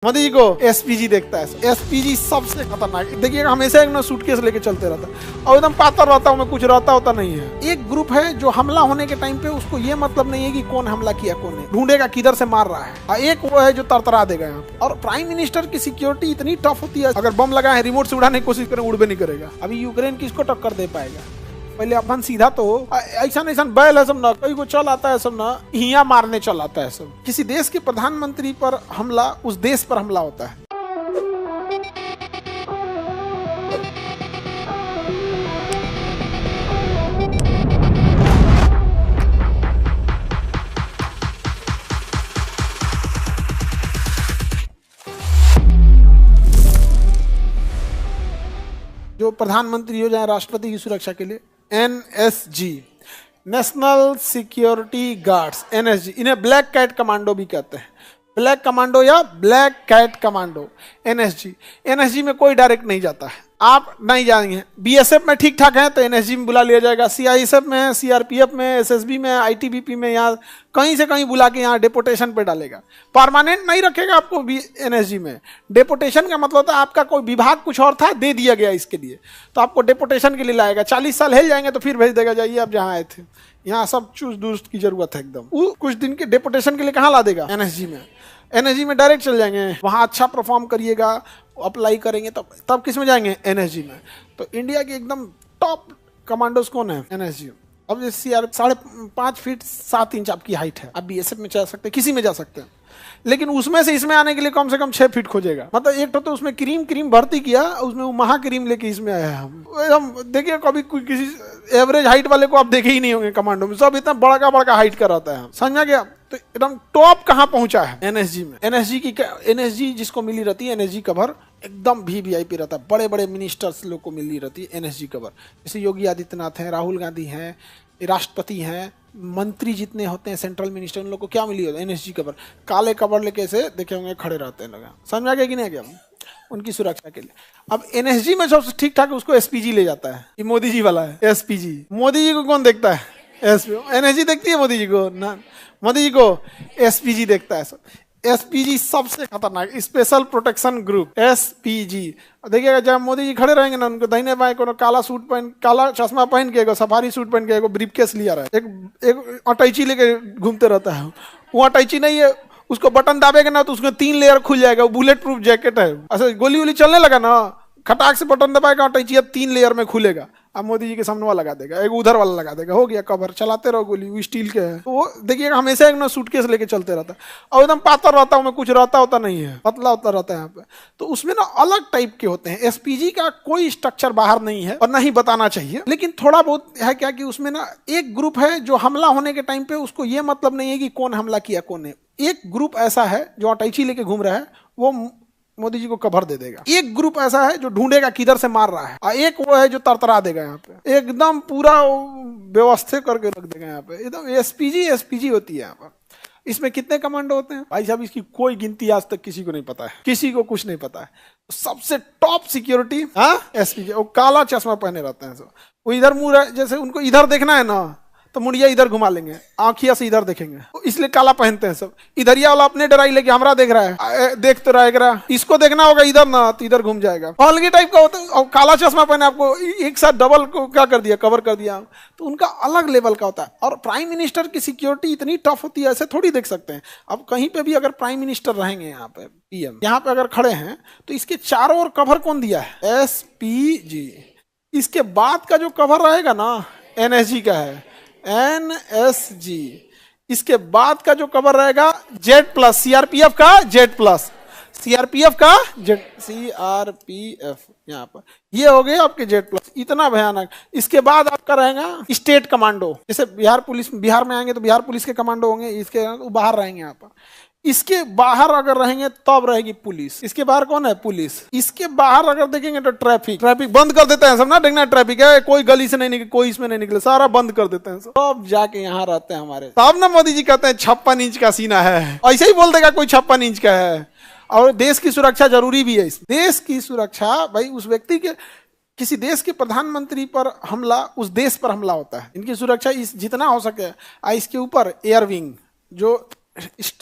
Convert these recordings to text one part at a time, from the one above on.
मोदी जी को एसपीजी देखता है। एसपीजी सबसे खतरनाक, देखिएगा हमेशा एक ना सूटकेस लेके चलते रहता है और एकदम पातर रहता है, कुछ रहता होता नहीं है। एक ग्रुप है जो हमला होने के टाइम पे उसको ये मतलब नहीं है कि कौन हमला किया कौन है, ढूंढेगा किधर से मार रहा है। और एक वो है जो तरतरा देगा यहाँ पे। और प्राइम मिनिस्टर की सिक्योरिटी इतनी टफ होती है, अगर बम लगा है रिमोट से उड़ाने की कोशिश करें उड़बे नहीं करेगा। अभी यूक्रेन किसको टक्कर दे पाएगा? पहले अपन सीधा तो ऐसा ऐसा बैल है सब ना, कोई को चल आता है सब ना, हिया मारने चल आता है सब। किसी देश के प्रधानमंत्री पर हमला उस देश पर हमला होता है। जो प्रधानमंत्री हो जाए राष्ट्रपति की सुरक्षा के लिए, NSG, national security guards, NSG, इन्हें ब्लैक कैट कमांडो भी कहते हैं। ब्लैक कमांडो या black cat commando, NSG. NSG में कोई डायरेक्ट नहीं जाता है, आप नहीं जाएंगे। बीएसएफ में ठीक ठाक है तो एनएसजी में बुला लिया जाएगा, सीआईएसएफ में, सीआरपीएफ में, एसएसबी में, आईटीबीपी में, यहाँ कहीं से कहीं बुला के यहाँ डेपोटेशन पे डालेगा। परमानेंट नहीं रखेगा आपको एनएसजी में। डेपोटेशन का मतलब होता है आपका कोई विभाग कुछ और था, दे दिया गया इसके लिए, तो आपको डेपोटेशन के लिए लाएगा। 40 साल हिल जाएंगे तो फिर भेज देगा, जाइए आप जहाँ आए थे, यहाँ सब चूस दुरुस्त की जरूरत है एकदम। वो कुछ दिन के डेपोटेशन के लिए कहाँ ला देगा? एनएसजी में। एनएसजी में डायरेक्ट चल जाएंगे, वहाँ अच्छा परफॉर्म करिएगा, अप्लाई करेंगे तब किस में जाएंगे? एनएसजी में। तो इंडिया के एकदम टॉप कमांडोज कौन है? एनएसजी। अब जैसे यार 5.5 फीट 7 इंच आपकी हाइट है, आप बीएसएफ में जा सकते हैं, किसी में जा सकते हैं, लेकिन उसमें से इसमें आने के लिए कम से कम 6 फीट खोजेगा। मतलब एक तो उसमें क्रीम भर्ती किया, उसमें वो महा क्रीम लेके इसमें आया हम देखिए, कभी किसी एवरेज हाइट वाले को आप देखे ही नहीं होंगे कमांडो में, सब इतना बड़ा हाइट का रहता है। समझा गया? तो एकदम टॉप कहाँ पहुंचा है? एनएसजी में। एनएसजी जिसको मिली रहती है, एनएसजी कवर एकदम वीवीआईपी रहता है, बड़े बड़े मिनिस्टर्स लोग को मिली रहती है एनएसजी कवर। जैसे योगी आदित्यनाथ हैं, राहुल गांधी हैं, राष्ट्रपति हैं, मंत्री जितने होते हैं सेंट्रल मिनिस्टर, उन लोग को क्या मिली होती है? NSG cover. काले कवर लेके ऐसे देखे होंगे खड़े रहते हैं लोग। समझा गया कि नहीं गया? उनकी सुरक्षा के लिए। अब एनएसजी में सबसे ठीक ठाक उसको एसपीजी ले जाता है। ये मोदी जी वाला है एसपीजी। मोदी जी को कौन देखता है? एनएसजी देखती है मोदी जी को ना, मोदी जी को एसपीजी देखता है। एसपीजी सबसे खतरनाक, स्पेशल प्रोटेक्शन ग्रुप, एसपीजी। देखिएगा जब मोदी जी खड़े रहेंगे ना, उनको दाहिने बाएं को काला सूट पहन, काला चश्मा पहन के, सफारी सूट पहन के, ब्रीफकेस लिया रहा है, एक अटैची लेके घूमते रहता है। वो अटैची नहीं है, उसको बटन दाबेगा ना तो उसमें 3 लेयर खुल जाएगा। वो बुलेट प्रूफ जैकेट है। अच्छा गोली वोली चलने लगा ना, खटाक से बटन दबाएगा, अटैची 3 लेयर में खुलेगा। अब मोदी जी के सामने वाला लगा देगा, एक उधर वाला लगा देगा, हो गया कवर। चलाते रहो गोली, वो स्टील के है। तो वो देखिएगा हमेशा एक ना सूटकेस लेके चलते रहता है और एकदम पातर रहता है, कुछ रहता होता नहीं है, पतला होता रहता है यहाँ पे। तो उसमें ना अलग टाइप के होते हैं। एसपीजी का कोई स्ट्रक्चर बाहर नहीं है और ना ही बताना चाहिए, लेकिन थोड़ा बहुत है क्या कि उसमें ना एक ग्रुप है जो हमला होने के टाइम पे उसको ये मतलब नहीं है कि कौन हमला किया कौन है। एक ग्रुप ऐसा है जो अटैची लेके घूम रहा है, वो मोदी जी को कवर दे देगा। एक ग्रुप ऐसा है जो ढूंढेगा किधर से मार रहा है, और एक वो है जो तरतरा देगा यहाँ पे, एकदम पूरा व्यवस्थित करके रख देगा यहाँ पे। एकदम एसपीजी होती है यहाँ पर। इसमें कितने कमांडो होते हैं भाई साहब? इसकी कोई गिनती आज तक किसी को नहीं पता है, किसी को कुछ नहीं पता है। सबसे टॉप सिक्योरिटी एसपीजी। वो काला चश्मा पहने रहते हैं सब। वो इधर मुंह, जैसे उनको इधर देखना है ना तो मुड़िया इधर घुमा लेंगे, आंखिया से इधर देखेंगे, इसलिए काला पहनते हैं सब। इधरिया वाला अपने डराई लेके हमरा देख रहा है, देख तो रहेगा, इसको देखना होगा इधर ना तो इधर घूम जाएगा। अलग टाइप का होता है। और काला चश्मा पहने आपको एक साथ डबल को क्या कर दिया, कवर कर दिया, तो उनका अलग लेवल का होता है। और प्राइम मिनिस्टर की सिक्योरिटी इतनी टफ होती है, ऐसे थोड़ी देख सकते हैं। अब कहीं पे भी अगर प्राइम मिनिस्टर रहेंगे, यहाँ पे पीएम यहाँ पे अगर खड़े हैं तो इसके चारों ओर कवर कौन दिया है? एसपीजी। इसके बाद का जो कवर रहेगा ना, एनएसजी का है, एनएसजी। इसके बाद का जो कवर रहेगा जेड प्लस, सीआरपीएफ का जेड प्लस, सीआरपीएफ का जेड, सीआरपीएफ यहाँ पर ये हो गए आपके जेड प्लस। इतना भयानक। इसके बाद आपका रहेगा स्टेट कमांडो। जैसे बिहार पुलिस, बिहार में आएंगे तो बिहार पुलिस के कमांडो होंगे, इसके बाहर रहेंगे यहाँ पर। इसके बाहर अगर रहेंगे तब रहेगी पुलिस। इसके बाहर कौन है? पुलिस। इसके बाहर अगर देखेंगे तो ट्रैफिक बंद कर देते हैं सब ना, देखना ट्रैफिक है, कोई गली से नहीं निकले, कोई इसमें नहीं निकले, सारा बंद कर देते हैं सब। तब जाके यहाँ रहते हैं हमारे। तब ना मोदी जी कहते हैं 56 इंच का सीना है। ऐसे ही बोल देगा कोई 56 इंच का है। और देश की सुरक्षा जरूरी भी है। देश की सुरक्षा भाई, उस व्यक्ति के, किसी देश के प्रधानमंत्री पर हमला उस देश पर हमला होता है। इनकी सुरक्षा जितना हो सके। इसके ऊपर एयर विंग जो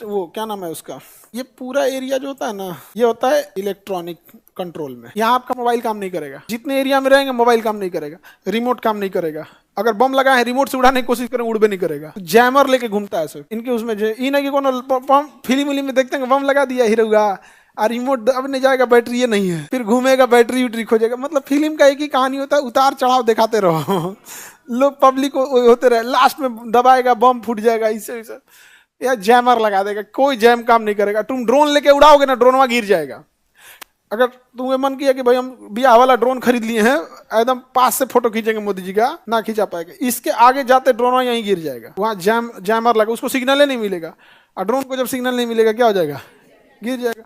वो क्या नाम है उसका, ये पूरा एरिया जो होता है ना, ये होता है इलेक्ट्रॉनिक कंट्रोल में। यहाँ आपका मोबाइल काम नहीं करेगा, जितने एरिया में रहेंगे मोबाइल काम नहीं करेगा, रिमोट काम नहीं करेगा। अगर बम लगा है रिमोट से उड़ाने की कोशिश करें उड़ भी नहीं करेगा। जैमर लेके घूमता है सब इनके उसमें। ये नहीं कि कोनो फिल्म विल्म में देखते हैं बम लगा दिया हीरोगा और रिमोट अब नहीं जाएगा, बैटरी ये नहीं है, फिर घूमेगा बैटरी उटरी खोजेगा। मतलब फिल्म का एक ही कहानी होता है, उतार चढ़ाव दिखाते रहो लोग पब्लिक होते रहे, लास्ट में दबाएगा बम फूट जाएगा, इससे या जैमर लगा देगा, कोई जैम काम नहीं करेगा। तुम ड्रोन लेके उड़ाओगे ना, ड्रोनवा गिर जाएगा। अगर तुम्हें मन किया कि भाई हम बियाह वाला ड्रोन खरीद लिए हैं, एकदम पास से फोटो खींचेंगे मोदी जी का, ना खींचा पाएगा, इसके आगे जाते ड्रोन यहीं गिर जाएगा। वहां जैमर लगा, उसको सिग्नल नहीं मिलेगा, और ड्रोन को जब सिग्नल नहीं मिलेगा क्या हो जाएगा, गिर जाएगा।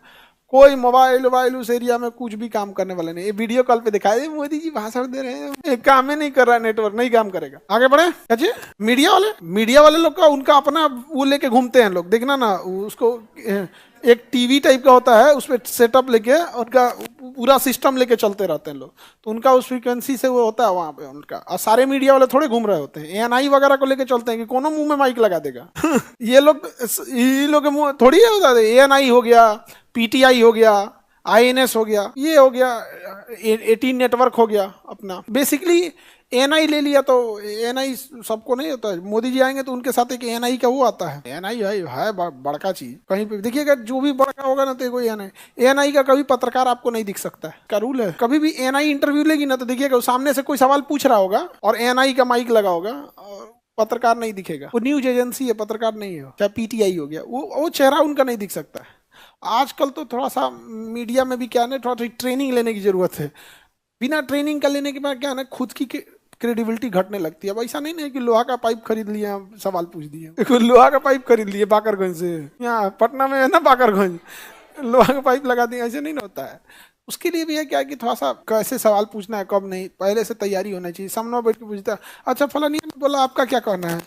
कोई मोबाइल वोबाइल उस एरिया में कुछ भी काम करने वाले नहीं। ये वीडियो कॉल पे दिखाई दे मोदी जी भाषण दे रहे हैं, एक काम ही नहीं कर रहा है, नेटवर्क नहीं काम करेगा। आगे बढ़े। अच्छा मीडिया वाले लोग का उनका अपना वो लेके घूमते हैं लोग, देखना ना उसको, एक टीवी टाइप का होता है, उसमें सेटअप लेके उनका पूरा सिस्टम लेके चलते रहते हैं लोग, तो उनका उस फ्रीक्वेंसी से वो होता है वहां पे उनका। और सारे मीडिया वाले थोड़े घूम रहे होते हैं, ANI वगैरह को लेके चलते हैं कि कोनो मुंह में माइक लगा देगा ये लोग के मुंह थोड़ी है होता है। ANI हो गया, PTI हो गया, INS हो गया, ये हो गया, 18 नेटवर्क हो गया अपना। बेसिकली ANI ले लिया तो ANI सबको नहीं होता है। मोदी जी आएंगे तो उनके साथ एक ANI का वो आता है। ANI है बड़का चीज, कहीं पे देखिएगा जो भी बड़का होगा ना तो कोई ANI का कभी पत्रकार आपको नहीं दिख सकता है, का रूल है। कभी भी ANI इंटरव्यू लेगी ना तो देखिएगा सामने से कोई सवाल पूछ रहा होगा और ANI का माइक लगा होगा, पत्रकार नहीं दिखेगा। वो न्यूज एजेंसी है, पत्रकार नहीं है। चाहे PTI हो गया, वो चेहरा उनका नहीं दिख सकता है। आजकल तो थोड़ा सा मीडिया में भी क्या है, थोड़ा ट्रेनिंग लेने की जरूरत है। बिना ट्रेनिंग का लेने के बाद क्या है, खुद की क्रेडिबिलिटी घटने लगती है। अब ऐसा नहीं है कि लोहा का पाइप खरीद लिया सवाल पूछ दिए लोहा का पाइप खरीद लिए बाकरगंज से, यहाँ पटना में है ना बाकरगंज, लोहा का पाइप लगा दिया, ऐसे नहीं होता है। उसके लिए भी है क्या कि थोड़ा सा कैसे सवाल पूछना है, कब नहीं, पहले से तैयारी होना चाहिए। सामने बैठ के पूछता है, अच्छा फलानी ने बोला आपका क्या कहना है,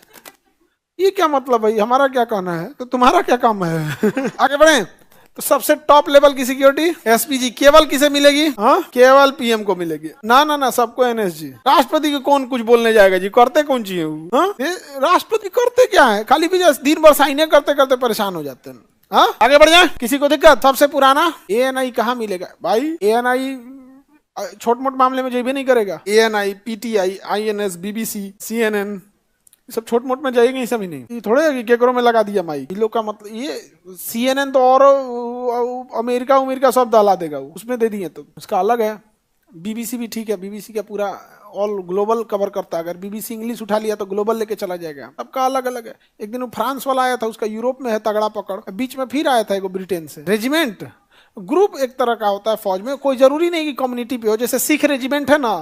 ये क्या मतलब भाई, हमारा क्या कहना है, तो तुम्हारा क्या काम है आगे बढ़े। तो सबसे टॉप लेवल की सिक्योरिटी SPG केवल किसे मिलेगी, हाँ केवल PM को मिलेगी। ना सबको NSG। राष्ट्रपति को कौन कुछ बोलने जाएगा जी, करते कौन चाहिए वो, हाँ? राष्ट्रपति करते क्या है, खाली भी दिन भर साइने करते करते परेशान हो जाते हैं। हाँ आगे बढ़ जाए, किसी को दिक्कत। सबसे पुराना ANI कहाँ मिलेगा भाई, ANI छोट मोट मामले में जो भी नहीं करेगा। ANI, PTI, INS, BBC, CNN सब छोट मोट में जाएंगे, ये सब ही नहीं। ये थोड़े कि केकरो में लगा दिया माइक, इन लोग का मतलब ये CNN तो और अमेरिका सब दहला देगा, उसमें दे दिए तो उसका अलग है। BBC भी ठीक है, BBC का पूरा ऑल ग्लोबल कवर करता है। अगर BBC इंग्लिश उठा लिया तो ग्लोबल लेके चला जाएगा। सबका अलग अलग है। एक दिन वो फ्रांस वाला आया था, उसका यूरोप में है तगड़ा पकड़, बीच में फिर आया था एक ब्रिटेन से। रेजिमेंट ग्रुप एक तरह का होता है फौज में, कोई जरूरी नहीं कि कम्युनिटी पे हो। जैसे सिख रेजिमेंट है ना,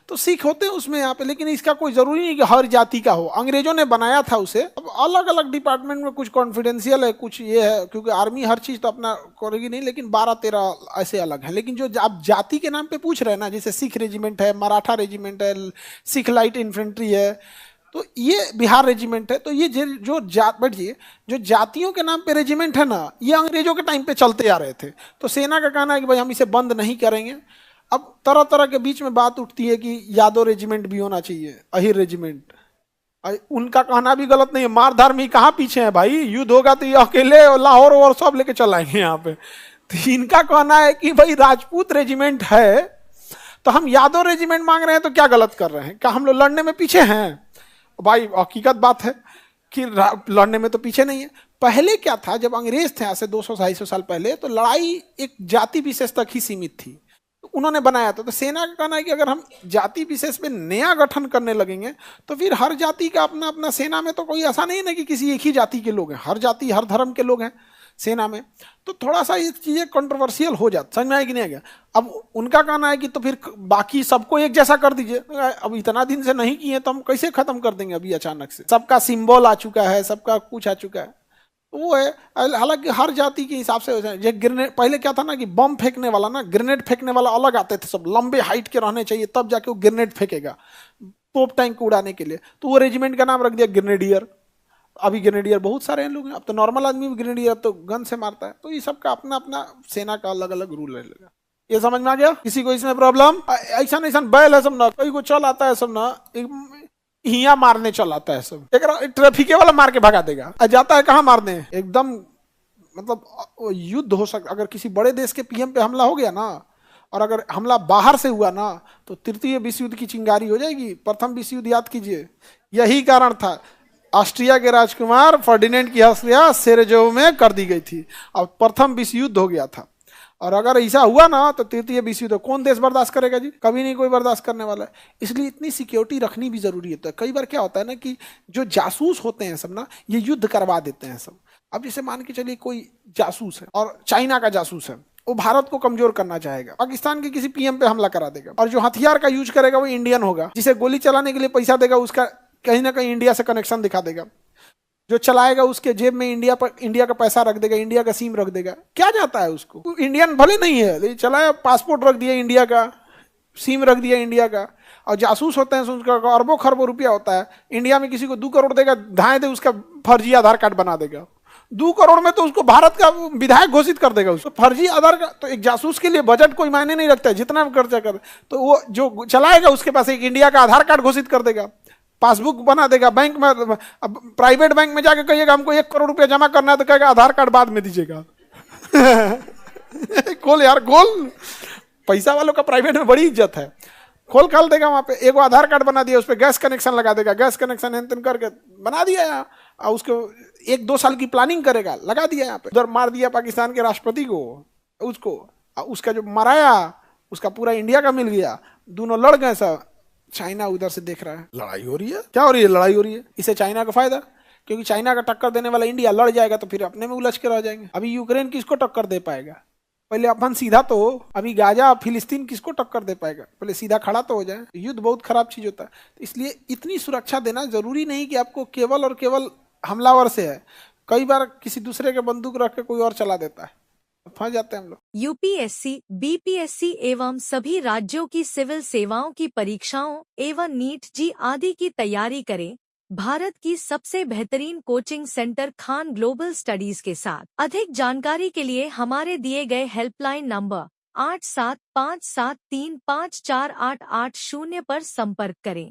तो सिख होते हैं उसमें यहाँ पे, लेकिन इसका कोई जरूरी नहीं कि हर जाति का हो। अंग्रेजों ने बनाया था उसे। अब अलग अलग डिपार्टमेंट में कुछ कॉन्फिडेंशियल है, कुछ ये है, क्योंकि आर्मी हर चीज तो अपना करेगी नहीं, लेकिन 12-13 ऐसे अलग है। लेकिन जो आप जाति के नाम पे पूछ रहे हैं ना, जैसे सिख रेजिमेंट है, मराठा रेजिमेंट है, सिख लाइट इन्फेंट्री है, तो ये बिहार रेजिमेंट है। तो ये जो बैठिए जो जातियों के नाम पे रेजिमेंट है ना, ये अंग्रेजों के टाइम पे चलते आ रहे थे। तो सेना का कहना है कि भाई हम इसे बंद नहीं करेंगे। अब तरह तरह के बीच में बात उठती है कि यादव रेजिमेंट भी होना चाहिए, अहिर रेजिमेंट। उनका कहना भी गलत नहीं है, मारधार में कहाँ पीछे है भाई, युद्ध होगा तो ये अकेले लाहौर और सब लेके चलाएंगे यहाँ पे। तो इनका कहना है कि भाई राजपूत रेजिमेंट है तो हम यादव रेजिमेंट मांग रहे हैं, तो क्या गलत कर रहे हैं, क्या हम लोग लड़ने में पीछे हैं? भाई हकीकत बात है कि लड़ने में तो पीछे नहीं है। पहले क्या था, जब अंग्रेज थे, आज से 200-250 साल पहले, तो लड़ाई एक जाति विशेष तक ही सीमित थी, तो उन्होंने बनाया था। तो सेना का कहना है कि अगर हम जाति विशेष पे नया गठन करने लगेंगे तो फिर हर जाति का अपना अपना, सेना में तो कोई ऐसा नहीं ना कि किसी एक ही जाति के लोग हैं, हर जाति हर धर्म के लोग हैं सेना में। तो थोड़ा सा ये चीजें कंट्रोवर्शियल हो जाती, समझ में आएगी नहीं आएगा। अब उनका कहना है कि तो फिर बाकी सबको एक जैसा कर दीजिए। अब इतना दिन से नहीं किए तो हम कैसे खत्म कर देंगे अभी अचानक से? सबका सिंबल आ चुका है, सबका कुछ आ चुका है, तो वो है। हालांकि हर जाति के हिसाब से ये ग्रेनेड, पहले क्या था ना कि बम फेंकने वाला ना, ग्रेनेड फेंकने वाला अलग आते थे, सब लंबे हाइट के रहने चाहिए, तब जाके वो ग्रेनेड फेंकेगा तोप टैंक को उड़ाने के लिए। तो वो रेजिमेंट का नाम रख दिया ग्रेनेडियर। अभी ग्रेनेडियर बहुत सारे हैं लोग हैं, अब तो नॉर्मल आदमी भी ग्रेनेडियर अब तो गन से मारता है। तो ये सबका अपना अपना सेना का अलग अलग रूल है। ये समझ में आ गया? किसी को इसमें प्रॉब्लम? ऐसा नहीं बैल है सब ना, कहीं को चल आता है सब ना, हिया मारने चल आता है सब, एक ट्रैफिक वाला मार के भगा देगा। जाता है कहाँ मारने, एकदम मतलब युद्ध हो सकता। अगर किसी बड़े देश के पीएम पे हमला हो गया ना, और अगर हमला बाहर से हुआ ना, तो तृतीय विश्व युद्ध की चिंगारी हो जाएगी। प्रथम विश्व युद्ध याद कीजिए, यही कारण था। ऑस्ट्रिया के राजकुमार फर्डिनेंड की हत्या सेरेजो में कर दी गई थी, और प्रथम विश्व युद्ध हो गया था। और अगर ऐसा हुआ ना, तो तृतीय विश्व युद्ध कौन देश बर्दाश्त करेगा जी? कभी नहीं कोई बर्दाश्त करने वाला है। इसलिए इतनी सिक्योरिटी रखनी भी जरूरी है। तो कई बार क्या होता है ना कि जो जासूस होते हैं सब ना, ये युद्ध करवा देते हैं सब। अब जैसे मान के चलिए कोई जासूस है और चाइना का जासूस है, वो भारत को कमजोर करना चाहेगा, पाकिस्तान के किसी पीएम पे हमला करा देगा, और जो हथियार का यूज करेगा वो इंडियन होगा, जिसे गोली चलाने के लिए पैसा देगा उसका कहीं ना कहीं इंडिया से कनेक्शन दिखा देगा, जो चलाएगा उसके जेब में इंडिया का पैसा रख देगा, इंडिया का सिम रख देगा। क्या जाता है उसको, इंडियन भले नहीं है लेकिन चलाया, पासपोर्ट रख दिया इंडिया का, सिम रख दिया इंडिया का। और जासूस होते हैं, उसका अरबों खरबों रुपया होता है। इंडिया में किसी को 2 करोड़ देगा, धाए दे उसका फर्जी आधार कार्ड बना देगा। 2 करोड़ में तो उसको भारत का विधायक घोषित कर देगा, उसको फर्जी आधार का। तो एक जासूस के लिए बजट कोई मायने नहीं रखता है, जितना भी खर्चा कर, तो वो जो चलाएगा उसके पास एक इंडिया का आधार कार्ड घोषित कर देगा, पासबुक बना देगा। बैंक में, अब प्राइवेट बैंक में जाके कहिएगा हमको 1 करोड़ रुपया जमा करना है, तो कहेगा आधार कार्ड बाद में दीजिएगा। खोल यार खोल, पैसा वालों का प्राइवेट में बड़ी इज्जत है। खोल देगा वहां पे, एक आधार कार्ड बना दिया, उस पर गैस कनेक्शन लगा देगा, गैस कनेक्शन एंतन करके बना दिया यहाँ, और उसको 1-2 साल की प्लानिंग करेगा, लगा दिया यहाँ पे। उधर मार दिया पाकिस्तान के राष्ट्रपति को, उसको उसका जो मराया उसका पूरा इंडिया का मिल गया, दोनों लड़ गए सब। चाइना उधर से देख रहा है, लड़ाई हो रही है। क्या हो रही है? लड़ाई हो रही है। इससे चाइना का फायदा, क्योंकि चाइना का टक्कर देने वाला इंडिया लड़ जाएगा तो फिर अपने में उलझ के रह जाएंगे। अभी यूक्रेन किसको टक्कर दे पाएगा? पहले अपन सीधा तो, अभी गाजा फिलिस्तीन किसको टक्कर दे पाएगा? पहले सीधा खड़ा तो हो जाए। युद्ध बहुत खराब चीज होता है, तो इसलिए इतनी सुरक्षा देना जरूरी नहीं कि आपको केवल और केवल हमलावर से है। कई बार किसी दूसरे के बंदूक रख के कोई और चला देता है, फंस जाते हैं हम लोग। यूपीएससी, बीपीएससी एवं सभी राज्यों की सिविल सेवाओं की परीक्षाओं एवं नीट जी आदि की तैयारी करें भारत की सबसे बेहतरीन coaching centre Khan global studies के साथ। अधिक जानकारी के लिए हमारे दिए गए हेल्पलाइन नंबर 8757354880 पर संपर्क करें।